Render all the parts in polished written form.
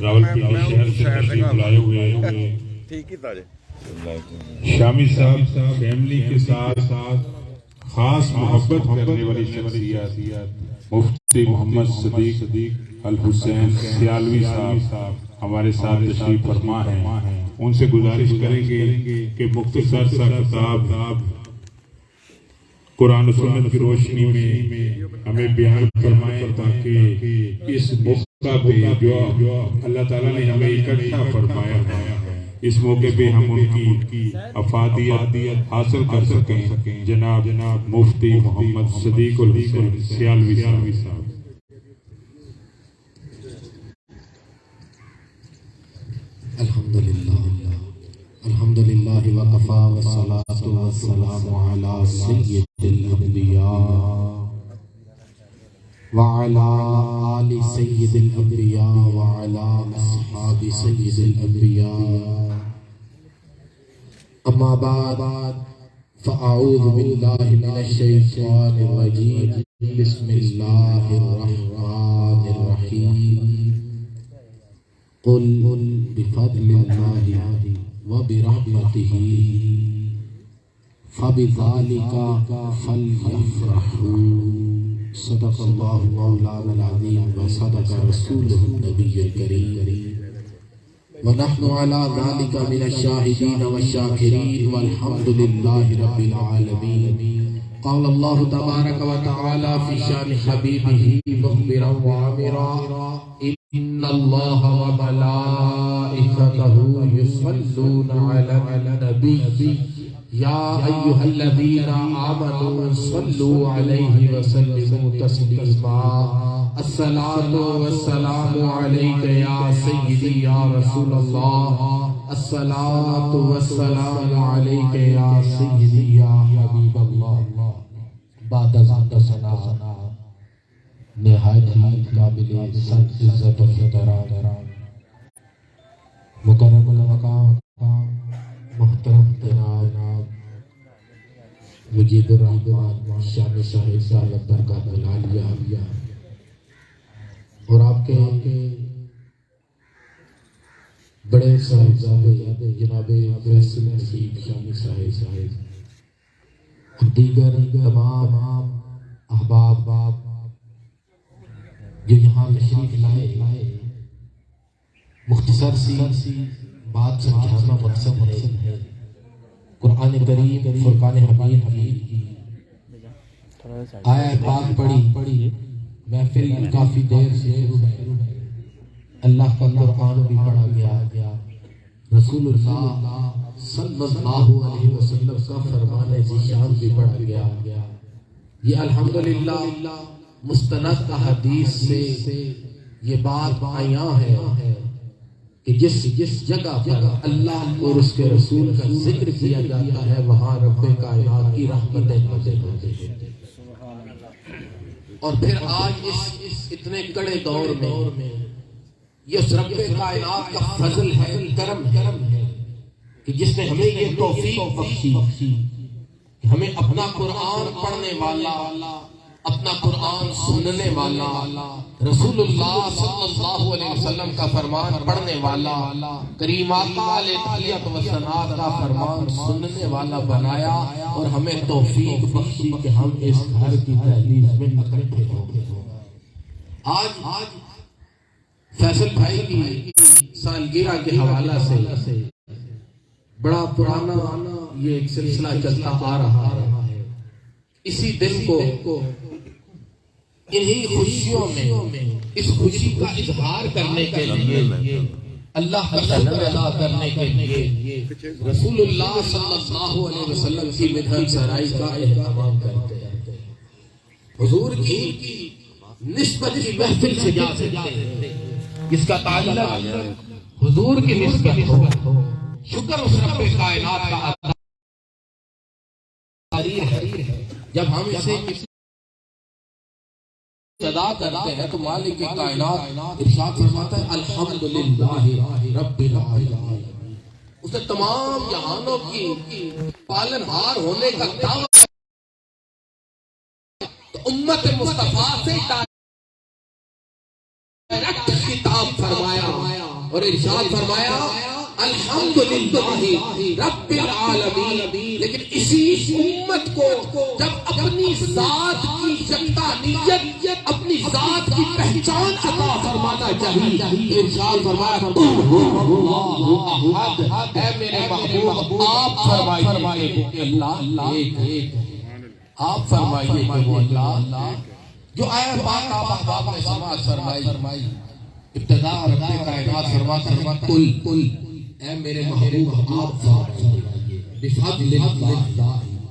راولپنڈی شہر سے تشریف لائے ہوئے شامی صاحب فیملی کے ساتھ خاص محبت کرنے والی شخصیات مفتی محمد صدیق الحسین سیالوی صاحب ہمارے ساتھ تشریف فرما ہیں. ان سے گزارش کریں گے کہ مختصر سا خطاب قرآن و سنت کی روشنی میں ہمیں بیان فرمائیں تاکہ اس موقع پہ جو اللہ تعالیٰ نے ہمیں اکٹھا فرمایا ہے اس موقع پہ ہم ان کی افادیت حاصل کر سکیں. جناب مفتی محمد صدیق الحسین سیالوی صاحب. الحمدللہ وقفا والصلاة والسلام علی سید الانبیاء وعلی آل سید الانبیاء وعلی اصحاب سید الانبیاء. اما بعد فاعوذ باللہ من الشیطان الرجیم. بسم اللہ الرحمن الرحیم. قل بفضل اللہ وبرحمته فبذلك فليفرحوا. صدق اللہ مولانا العظیم وصدق رسولہ النبی الکریم ونحن على ذلك من الشاہدین والشاکرین والحمد للہ رب العالمین. قال اللہ تبارک وتعالی فی شان حبیبہ مخبرا وعامرا ان اللہ وملائکتہ یصلون علی النبی یا ایھا الذین آمنوا صلوا علیہ وسلموا تسلیما. الصلاۃ والسلام علیک یا سیدی یا رسول اللہ. الصلاۃ والسلام علیک یا سیدی یا حبیب اللہ. بعد از ثنا نہایت ہی قابل سخت عزت و احترام مکرم المقام محترم جناب مجید الرحمن شامی صاحب صاحب برکات العالیہ اور آپ کے بڑے صاحبزادے جناب فیصل نصیب شامی صاحب اور دیگر تمام احباب جو یہاں تشریف لائے. مختصر سی بات سمجھانا مقصد ہے. قرآن کریم فرقان حمید کی آیت پاک پڑھی. محفل کافی دیر سے شروع ہے. اللہ کا قرآن بھی پڑھا گیا. رسول اللہ صلی اللہ علیہ وسلم کا فرمان ذیشان بھی پڑھا گیا. یہ الحمدللہ مستند احادیث سے یہ بات عیاں ہے کہ جس جگہ پر اللہ اور اس کے رسول کا ذکر کیا جاتا ہے وہاں رب کائنات کی رحمتیں نازل ہوتی ہیں. اور پھر آج اس اتنے کڑے دور میں یہ اس رب کائنات کا فضل ہے، کرم ہے کہ جس نے ہمیں یہ توفیق بخشی کہ ہمیں اپنا قرآن پڑھنے والا، اپنا قرآن سننے والا، رسول اللہ صلی اللہ علیہ وسلم کا فرمان پڑھنے والا، کریم آقا علیہ تحیت و ثناء کا فرمان سننے والا بنایا اور ہمیں توفیق بخشی کہ ہم اس گھر کی دہلیز میں اکٹھے ہو گئے. آج فیصل بھائی کی سالگرہ کے حوالہ سے بڑا پرانا یہ ایک سلسلہ چلتا آ رہا ہے. اسی دن کو انہی خوشیوں میں اس خوشی کا اظہار کرنے کے لیے، اللہ کا شکر ادا کرنے کے لیے رسول اللہ صلی اللہ علیہ وسلم کی مدحت سرائی کا اہتمام کرتے ہیں. حضور کی نسبت کی محفل سے جاتے ہیں جس کا تعلق حضور کی نسبت ہو. شکر اس رب کائنات کا ہے. جب ہم اسے صدا کرتے ہیں تو مالک کائنات ارشاد فرماتا ہے الحمدللہ رب العالمین. اس نے تمام جہانوں کی پالنہار ہونے کا دعویٰ تو امت مصطفیٰ سے ڈائریکٹ خطاب فرمایا اور ارشاد فرمایا الحمدللہ رب العالمین. لیکن اسی امت کو جب اپنی ذات کی یکتانیت، اپنی ذات کی پہچان عطا فرمانا چاہیے، ارشاد فرمایا اللہ احد. اے میرے محبوب آپ فرمائیے کہ اللہ ایک ہے. آپ فرمائیے کہ وہ اللہ جو آیا پاک آپ نے سماعت فرمائی. ابتدا رب کائنات فرماتا کل اے میرے محبوب آپ فرمائیے بفضل اللہ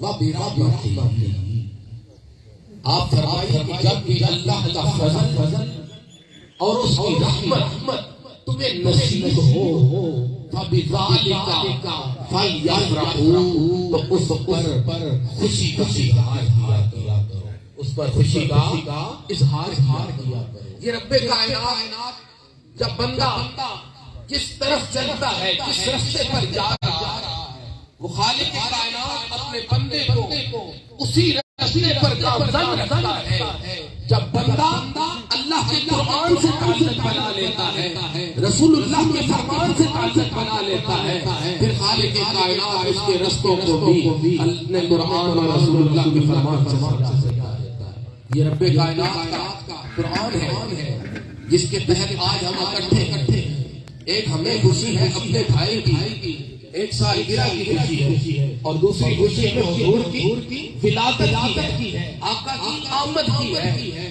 و برحمتہ. آپ فرمائیے کہ جب بھی اللہ کا فضل اور اس کی رحمت تمہیں نصیب ہو فبذالک فلیفرحوا، تو اس پر خوشی کا اظہار کیا کرو، اس پر خوشی کا اظہار کیا کرو. یہ رب کائنات جب بندہ جس طرف چلتا ہے، جس راستے پر جا رہا ہے، وہ خالق کائنات اپنے بندے کو اسی راستے پر گامزن رکھتا ہے. جب بندہ اللہ کے قرآن سے تعلق بنا لیتا ہے، رسول اللہ کے فرمان سے تعلق بنا لیتا ہے، پھر خالق کائنات اس کے رستوں کو بھی اپنے قرآن اور رسول اللہ کے فرمان سے سمجھا دیتا ہے. یہ رب کائنات کا قرآن ہے جس کے تحت آج ہم اکٹھے ایک ہمیں خوشی ہے اپنے بھائی کی، ایک سالگرہ کی خوشی ہے، اور دوسری خوشی ہے حضور کی ولادت کی ہے، آقا کی آمد کی ہے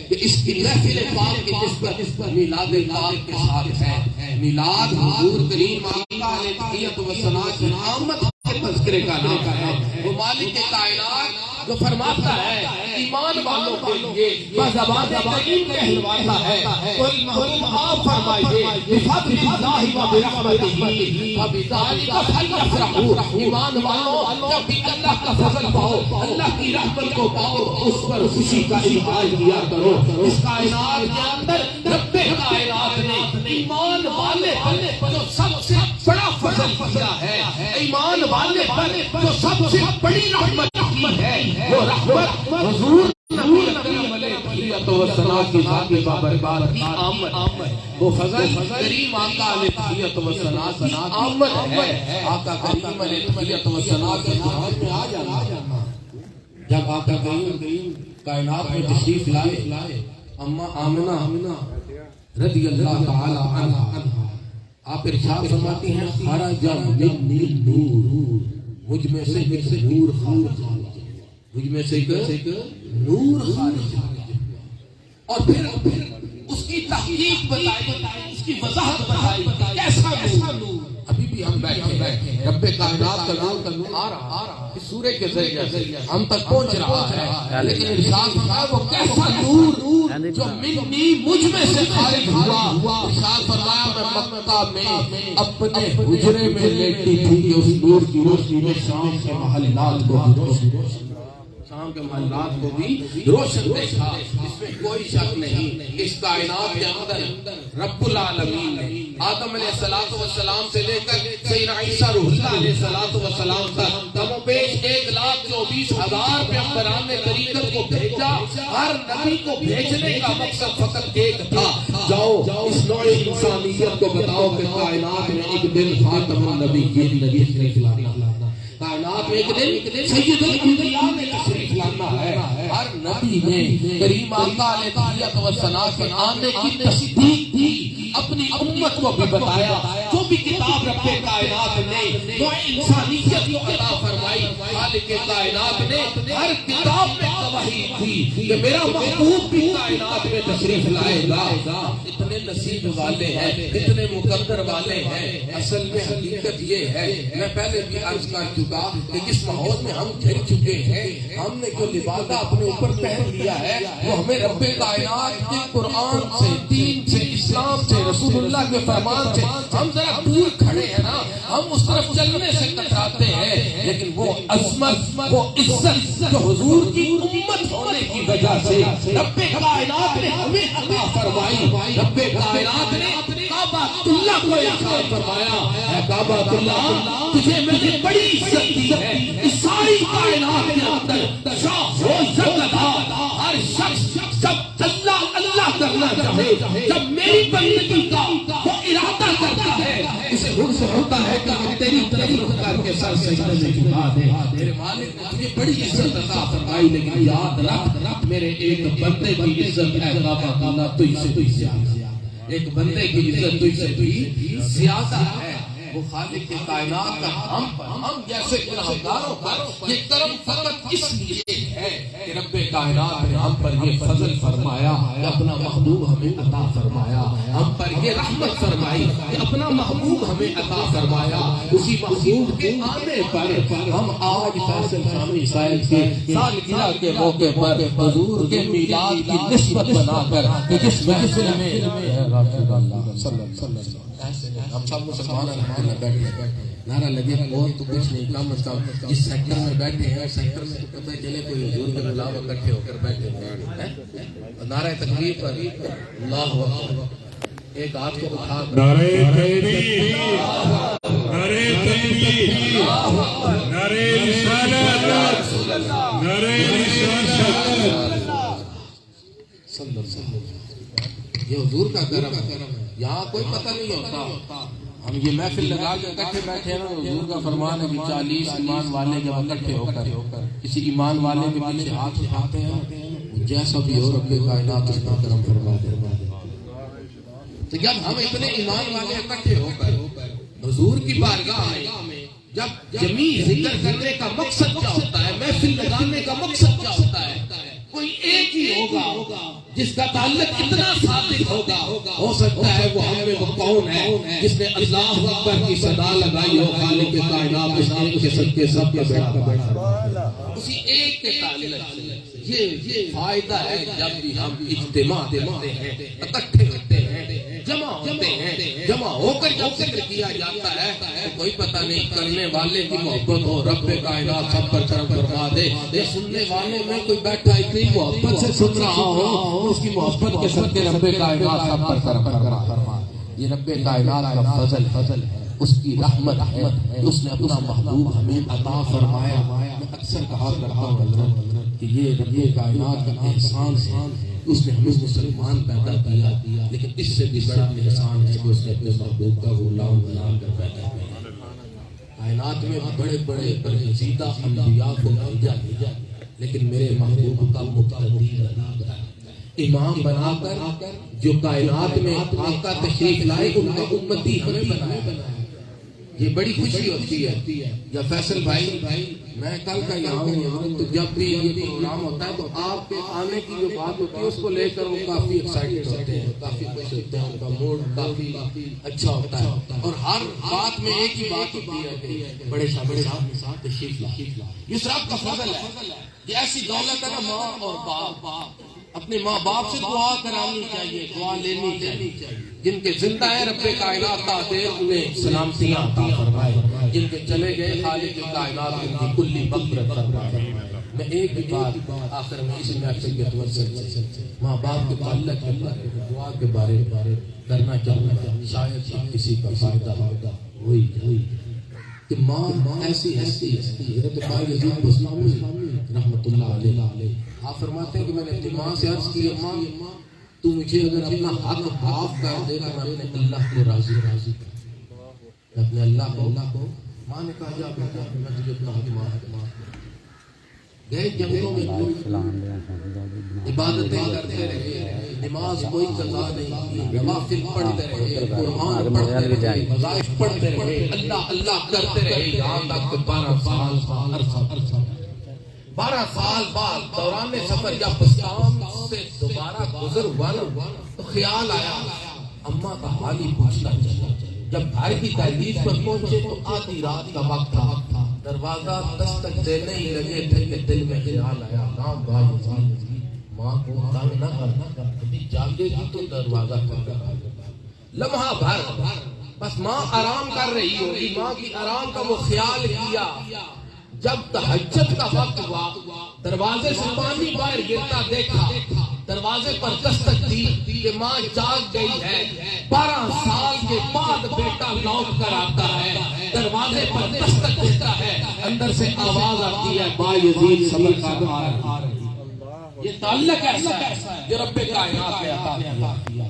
کہ اس کی محفل پاک کی نسبت میلاد پاک کے ساتھ ہے. میلاد حضور کریم آقا علیہ تحیت و ثنا کی آمد کے تذکرے کا نام ہے. وہ مالک کائنات جو فرماتا ہے ایمان والوں کے لیے بزبان کریم کہلواتا ہے، کوئی محبوب آپ فرمائیے بفضل اللہ و برحمتہ فبذالک فلیفرحوا. ایمان والوں جب بھی اللہ کا فضل پاؤ، اللہ کی رحمت کو پاؤ، اس پر خوشی کا اظہار کیا کرو. اس کائنات کے اندر رب کائنات نے ایمان والے پر جو سب سے بڑا فضل کیا ہے، ایمان والے پر جو سب سے بڑی رحمت کی ہے، وہ رحمت حضور نبی اکرم علیہ تحیت و ثنا کی ذات بابرکات کی آمد. وہ فضل کریم آقا علیہ تحیت و ثنا کی آمد ہے. آقا کریم علیہ تحیت و ثنا کے جہان میں آ جانا. جب آقا کریم کائنات میں تشریف لائے، اما آمنہ رضی اللہ تعالی عنہا آپ ارشاد فرماتی ہیں خرج منی نور، مجھ میں سے ایک نور خارج ہوا، مجھ میں سے ایک نور خارج ہوا. اور پھر اس کی تحقیق بتائی، اس کی وضاحت بتائی کیسا نور. ابھی بھی ہم بیٹھے ہیں، رب کائنات کا نور آ رہا اس سورے کے ذریعے ہم تک پہنچ رہا ہے. لیکن ارشاد فرمایا وہ کیسا نور جو منی مجھ میں سے خارج ہوا. ارشاد فرمایا میں مکہ میں اپنے حجرے میں لیٹی تھی کہ اس نور کی روشنی میں شام کے محلات کو بھی روشن دیکھا. اس میں کوئی شک نہیں، اس کائنات کے اندر رب العالمین نے آدم علیہ السلام سے لے کر سیدنا عیسیٰ روح اللہ علیہ السلام تک کم و بیش 1,24,000 پیغمبران طریقت کو بھیجا. ہر نبی کو بھیجنے کا مقصد فقط ایک تھا، جاؤ اس نوع انسانیت کو بتاؤ کہ کائنات میں ایک دن خاتم النبیین نبی تشریف لانا، کائنات میں ایک دن سید الانبیاء نے تشریف لانا ہے. ہر نبی نے کریم آقا علیہ تحیت و ثنا کے آنے کی تصدیق کی، اپنی امت کو بھی بتایا. جو بھی کتاب رب کائنات نے وہ انسانیت کو عطا فرمائی، خالق کائنات نے ہر کتاب میں گواہی دی کہ میرا محبوب بھی کائنات میں تشریف لائے گا. اتنے نصیب والے ہیں، اتنے مقدر والے ہیں. اصل میں حقیقت یہ ہے، میں پہلے بھی عرض کر چکا کہ جس ماحول میں ہم گھر چکے ہیں، ہم نے جو لبادہ اپنے اوپر پہن لیا ہے وہ ہمیں رب کائنات کے قرآن سے، دین سے، اسلام سے، رسول اللہ کے فرمان سے ہم ذرا دور کھڑے ہیں نا، ہم اس طرف چلنے سے کتراتے ہیں. لیکن وہ عظمت، وہ عزت جو حضور کی امت ہونے کی وجہ سے رب کائنات نے ہمیں عطا فرمائی. رب کائنات نے کعبہ اللہ کو ارشاد فرمایا اے کعبہ اللہ تجھے میں نے بڑی عزت دی ہے. اس ساری کائنات کے اندر شاہ ہو سکتا ہر شخص جب اللہ اللہ کرنے کرنا چاہے، جب میری بندگی کا وہ ارادہ کرتا ہے، اسے حرص ہوتا ہے کہ وہ تیری طرف رخ کر کے سر سجدے میں جھکا دے۔ میرے مالک نے تجھے بڑی عزت عطا فرمائی، لیکن یاد رکھ میرے ایک بندے کی عزت ہے کعبہ تعالیٰ تجھ سے بھی زیادہ، ایک بندے کی عزت تجھ سے بھی زیادہ ہے۔ وہ خالق کے کائنات کا ہم جیسے گنہگاروں پر یہ کرم فقط اس لیے ہے کہ رب کائنات نے ہم پر یہ فضل فرمایا کہ اپنا محبوب ہمیں عطا فرمایا، ہم پر یہ رحمت فرمائی کہ اپنا محبوب ہمیں عطا فرمایا۔ اسی محبوب کے آنے پر ہم آج فیصل شامی صاحب کے سالگرہ کے موقع پر حضور کے میلاد کی نسبت بنا کر کہ جس محفل میں ہم سب مسلمان الحمدللہ بیٹھے نعرہ لگے اور تو کچھ نہیں، کم از کم جس سیکٹر میں بیٹھے ہیں سیکٹر میں تو پتہ چلے کوئی حضور کے غلام اکٹھے ہو کر بیٹھے ہیں۔ نعرہ تکبیر پر اللہ اکبر، ایک ہاتھ کو اٹھا کر نعرہ تکبیر، نعرہ تکبیر، نعرہ رسالت، نعرہ رسالت۔ یہ حضور کا کرم ہے، یہاں کوئی پتہ نہیں ہوتا۔ ہم یہ محفل لگا کے اکٹھے بیٹھے ہیں، حضور کا فرمان ہے کہ 40 ایمان والے جب اکٹھے ہو کر کسی ایمان والے کے پیچھے ہاتھ اٹھاتے ہیں، جیسا بھی ہو رب کائنات اس پر کرم فرما دے۔ تو جب ہم اتنے ایمان والے اکٹھے ہو کر حضور کی بارگاہ میں جب جمیع ذکر کرنے کا مقصد کیا ہوتا ہے، محفل لگانے کا مقصد کیا ہوتا ہے، کوئی ایک ہی ہوگا جس کا تعلق اتنا ثابت ہوگا، ہو سکتا ہے وہ ہم میں وہ کون ہے جس نے اللہ اکبر کی صدا لگائی ہو، خالق کائنات اس ایک کے صدقے سب کا بیڑا بیٹھا، اسی ایک کے تعلق یہ فائدہ ہے۔ جب بھی ہم اجتماع کرتے ہیں، اکٹھے ہوتے ہیں، جمع ہوتے ہیں، جمع ہو کر جب ذکر کیا جاتا ہے تو کوئی پتہ نہیں کرنے والے کی محبت ہو، رب کائنات سب پر کرم فرما دے، یہ سننے والے میں کوئی بیٹھا اتنی محبت سے سن رہا ہو، اس کی محبت کے صدقے رب کائنات سب پر کرم فرما۔ یہ رب کائنات کا فضل ہے، اس کی رحمت ہے، اس نے اپنا محبوب ہمیں عطا فرمایا۔ میں اکثر کہا کرتا ہوں کہ یہ رب کائنات کا احسان ہے، اس نے ہمیں مسلمان پیدا کیا، لیکن اس سے بھی بڑا احسان ہے کہ اس نے اپنے محبوب کا غلام بنا کر پیدا کیا۔ کائنات میں بڑے بڑے برگزیدہ انبیاء کو بھیجا گیا، لیکن میرے محبوب کا متعدی امام بنا کر جو کائنات میں آقا تشریف لائے ان کا امتی ہمیں بنایا۔ یہ بڑی خوشی ہوتی ہے۔ یا فیصل بھائی، میں کل کا یہاں ہوں، تو جب بھی یہ پروگرام ہوتا ہے تو آپ کے آنے کی جو بات ہوتی ہے اس کو لے کر وہ کافی ایکسائٹڈ ہوتے ہیں، کافی خوش ہوتے ہیں، ان کا موڈ کافی اچھا ہوتا ہے، اور ہر بات میں ایک ہی بات ہوتی ہے کہ بڑے صاحب تشریف لا۔ یہ سب کا فضل ہے، یہ ایسی دولت ہے نا، ماں اور باپ، اپنے ماں باپ سے دعا کرانی چاہیے، دعا لینی چاہیے۔ جن کے زندہ ہیں رب کائنات تعالی انہیں سلامتیاں عطا فرمائے، جن کے چلے گئے خالق کائنات ان کی کلی مغفرت فرمائے۔ میں ایک ہی بات آخر میں اس محفل کے توجہ سے ماں باپ کے تعلق دعا کے بارے کرنا چاہوں گا، شاید کسی کا فائدہ ہوگا۔ وہی کہ ماں ایسی حضرت بائی یزید بستامی رحمت اللہ علیہ آپ فرماتے ہیں کہ میں نے اپنی ماں سے عرض کی، ماں تو مجھے اگر اپنا حق معاف کر دے تو میں اپنے اللہ کو راضی کر، میں اپنے اللہ کو ماں نے کہا جا بیٹا میں تجھے اپنا حق معاف گئے جنگلوں میں عبادتیں کرتے رہے، نماز کوئی قضا نہیں کی، نوافل پڑھتے رہے، قرآن پڑھتے رہے، وظائف پڑھتے رہے، اللہ اللہ کرتے رہے، یہاں تک کہ 12 سال بعد دوران سفر جب بستام سے دوبارہ گزر ہوا تو خیال آیا اماں کا حال ہی پوچھنا چاہیے۔ جب گھر کی دہلیز پر پہنچے تو آدھی رات کا وقت تھا، دروازہ دستک دینے ہی لگے تھے کہ دل میں خیال آیا رام بھائی ماں کو تنگ نہ کرنا، کبھی جاگے گی تو دروازہ کھول کر آ جائے۔ لمحہ بھر بس ماں آرام کر رہی ہوگی، ماں کی آرام کا وہ خیال کیا۔ جب تہجد کا وقت ہوا دروازے سے پانی باہر گرتا دیکھا، دروازے پر دستک دی کہ ماں جاگ گئی ہے۔ 12 سال کے بعد بیٹا لوٹ کر آتا ہے، دروازے پر دستک دیتا ہے، اندر سے آواز آتی ہے با یزید صبر کر آ رہی۔ یہ تعلق ایسا ہے جو رب کائنات نے عطا کیا.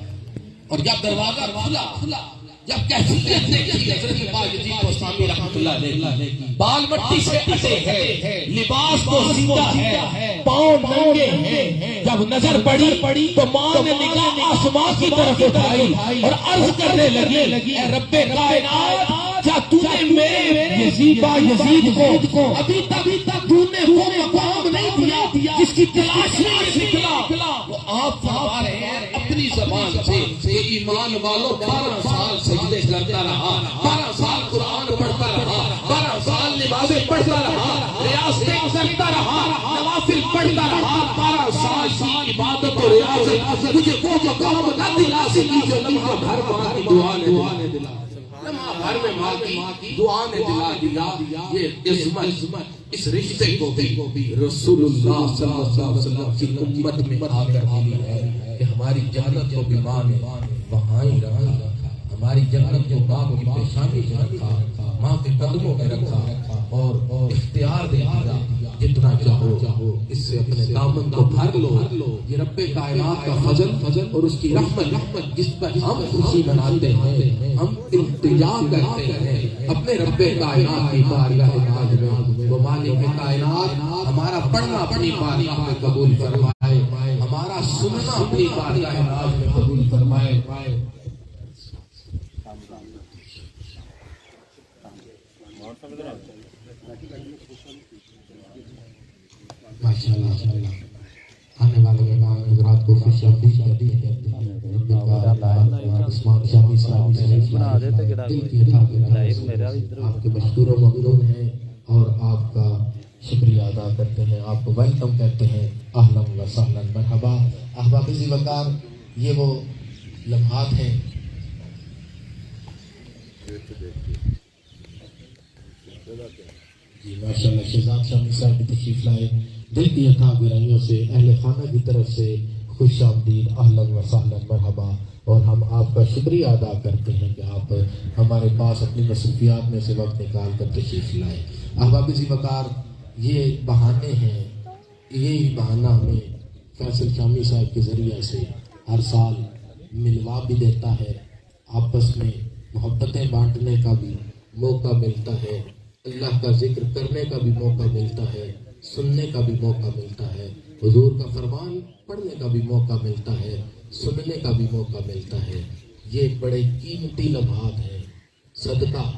اور جب دروازہ کھلا، جب کیفیت دیکھی حضرت باجی بستامی رحمۃ اللہ علیہ، بال مٹی سے کٹے ہیں، لباس تو سیدھا ہے، پاؤں ننگے ہیں. جب نظر پڑی تو ماں نے نگاہ آسمان کی طرف اٹھائی اور عرض کرنے لگی، اے رب کائنات، کیا تو نے میرے یزید کو ابھی تک تو نے وہ مقام نہیں دیا جس کی تلاش میں نکلا؟ وہ آپ فرما رہے ہیں اپنی زبان سے کہ ایمان والوں 12 سال سجدے کرتا رہا، 12 سال قرآن پڑھتا رہا، 12 سال نمازیں پڑھتا رہا، ریاضتیں کرتا رہا، نوافل پڑھتا رہا. 12 سال کی عبادت و ریاضت مجھے وہ مقام نہ دلا سکی جو لمحہ بھر ماں کی دعا نے دلا. لمحہ بھر میں ماں کی دعا نے دلا. یہ عظمت اس رشتے کو بھی رسول اللہ صلی اللہ علیہ وسلم کی امت میں آ کر ملی ہے کہ ہماری جنت کو بھی ماں نے وہاں ہی رکھا، ہماری جنت کو باپ کی پیشانی میں رکھا، ماں کے قدموں میں رکھا اور اختیار دے دیا جتنا چاہو اس سے اپنے دامن کو بھر لو. یہ رب کائنات کا فضل اور اس کی رحمت جس پر ہم خوشی مناتے ہیں، ہم التجا کرتے ہیں اپنے رب کائنات کی بارگاہ ناز میں. وہ مالک کائنات ہمارا پڑھنا اپنی بارگاہ میں قبول فرمائے، ہمارا سننا اپنی بارگاہ ناز میں قبول فرمائے. ماشاءاللہ آنے والے مہمان حضرات کو خوش آمدید کہتے ہیں. عثمان شامی صاحب دل کی عطا کے آپ کے مشکور و ممنون ہیں اور آپ کا شکریہ ادا کرتے ہیں، آپ کو ویلکم کہتے ہیں. اہلا و سہلا مرحبا. احباب ذی وقار، یہ وہ لمحات ہیں جی ماشاءاللہ. شہزاد شامی صاحب کی تشریف لائے. دل کی عطا گرائیوں سے اہل خانہ کی طرف سے خوش آمدید، اہلا و سہلا مرحبا. اور ہم آپ کا شکریہ ادا کرتے ہیں کہ آپ ہمارے پاس اپنی مصروفیات میں سے وقت نکال کر تشریف لائے. احباب ذی وقار، یہ بہانے ہیں، یہی بہانہ ہمیں فیصل شامی صاحب کے ذریعے سے ہر سال ملوا بھی دیتا ہے، آپس میں محبتیں بانٹنے کا بھی موقع ملتا ہے، اللہ کا ذکر کرنے کا بھی موقع ملتا ہے، سننے کا بھی موقع ملتا ہے، حضور کا فرمان پڑھنے کا بھی موقع ملتا ہے، سننے کا بھی موقع ملتا ہے. یہ بڑے قیمتی لمحات ہیں. صدقہ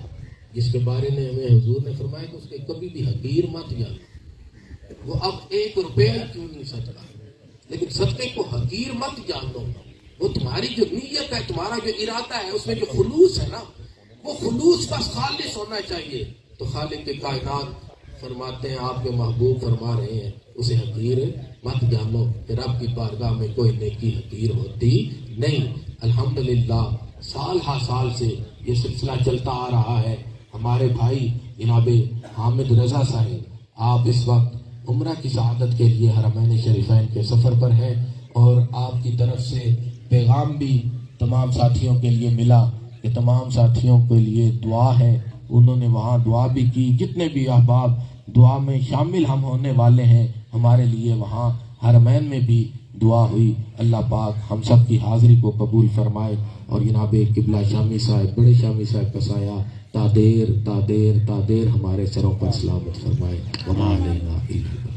جس کے بارے میں ہمیں حضور نے فرمایا کہ اس کے کبھی بھی حقیر مت جان. وہ اب 1 روپے کیوں نہیں صدقہ، لیکن صدقے کو حقیر مت جان دو. وہ تمہاری جو نیت ہے، تمہارا جو ارادہ ہے، اس میں جو خلوص ہے نا، وہ خلوص بس خالص ہونا چاہیے. تو خالق کائنات فرماتے ہیں، آپ کے محبوب فرما رہے ہیں، اسے حقیر مت جانو کہ رب کی بارگاہ میں کوئی نیکی حقیر ہوتی نہیں. الحمدللہ سال ہا سال سے یہ سلسلہ چلتا آ رہا ہے. ہمارے بھائی جناب حامد رضا صاحب، آپ اس وقت عمرہ کی سعادت کے لیے حرمین شریفین کے سفر پر ہیں اور آپ کی طرف سے پیغام بھی تمام ساتھیوں کے لیے ملا کہ تمام ساتھیوں کے لیے دعا ہے. انہوں نے وہاں دعا بھی کی. جتنے بھی احباب دعا میں شامل ہم ہونے والے ہیں، ہمارے لیے وہاں حرمین میں بھی دعا ہوئی. اللہ پاک ہم سب کی حاضری کو قبول فرمائے اور جناب قبلہ شامی صاحب، بڑے شامی صاحب کا سایہ تا دیر ہمارے سروں پر سلامت فرمائے. وما علینا الا